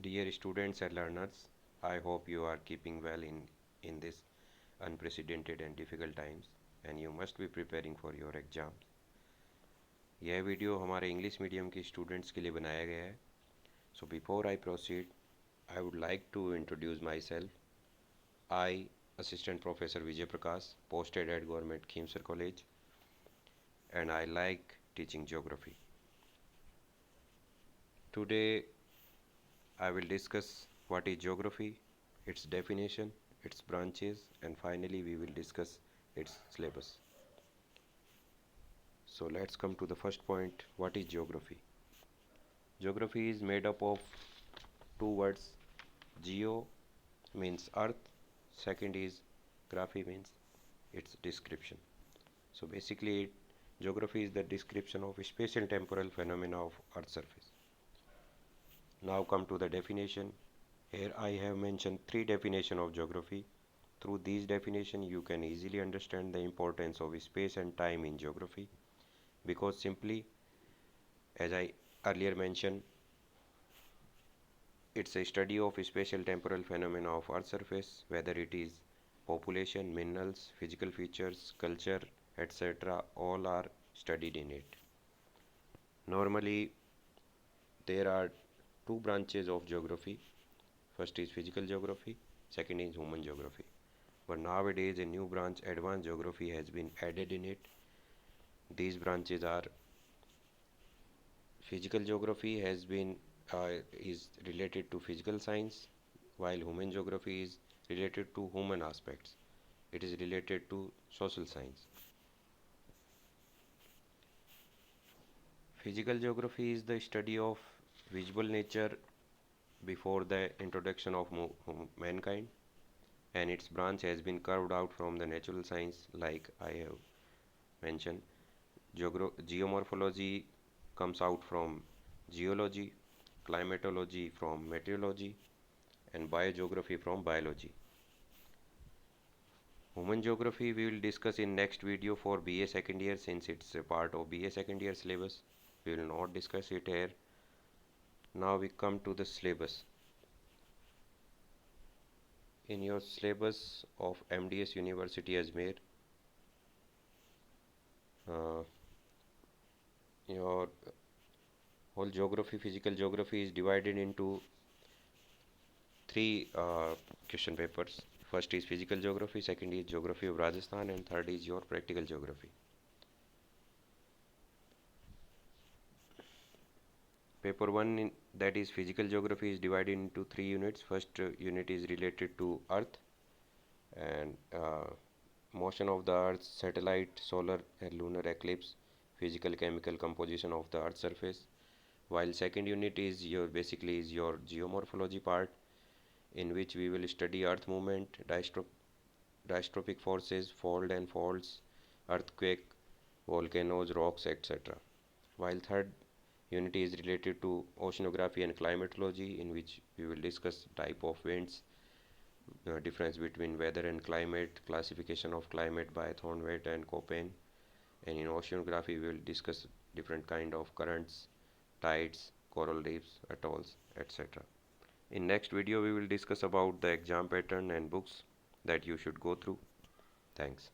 Dear students and learners, I hope you are keeping well in this unprecedented and difficult times and you must be preparing for your exams. यह video हमारे English medium के students के लिए बनाया गया है. So before I proceed, I would like to introduce myself. I, Assistant Professor Vijay Prakash, posted at Government Khimsar College, and I like teaching geography. Today I will discuss what is geography, its definition, its branches, and finally we will discuss its syllabus. So let's come to the first point. What is geography? Geography is made up of two words. Geo means earth, second is graphy means its description. So basically geography is the description of spatial temporal phenomena of earth's surface. Now come to the definition. Here I have mentioned three definitions of geography. Through these definitions you can easily understand the importance of space and time in geography, because simply, as I earlier mentioned, it's a study of spatial temporal phenomena of earth's surface, whether it is population, minerals, physical features, culture, etc. all are studied in it. Normally there are two branches of geography. First is physical geography, second is human geography. But nowadays a new branch, advanced geography, has been added in it. These branches are physical geography is related to physical science, while human geography is related to human aspects. It is related to social science. Physical geography is the study of visible nature before the introduction of mankind, and its branch has been carved out from the natural science, like I have mentioned. Geomorphology comes out from geology, climatology from meteorology, and biogeography from biology. Human geography we will discuss in next video for BA second year, since it's a part of BA second year syllabus. We will not discuss it here. Now we come to the syllabus. In your syllabus of MDS University Ajmer, your whole geography, physical geography is divided into three question papers. First is physical geography, second is geography of Rajasthan, and third is your practical geography. Paper 1, that is physical geography, is divided into three units. First unit is related to Earth and motion of the Earth, satellite, solar and lunar eclipse, physical chemical composition of the Earth's surface. While second unit is your geomorphology part, in which we will study Earth movement, diastrophic forces, fold and faults, earthquake, volcanoes, rocks, etc. While third unit is related to oceanography and climatology, in which we will discuss type of winds, difference between weather and climate, classification of climate by Thornwett and Köppen, and in oceanography we will discuss different kind of currents, tides, coral reefs, atolls, etc. In next video we will discuss about the exam pattern and books that you should go through. Thanks.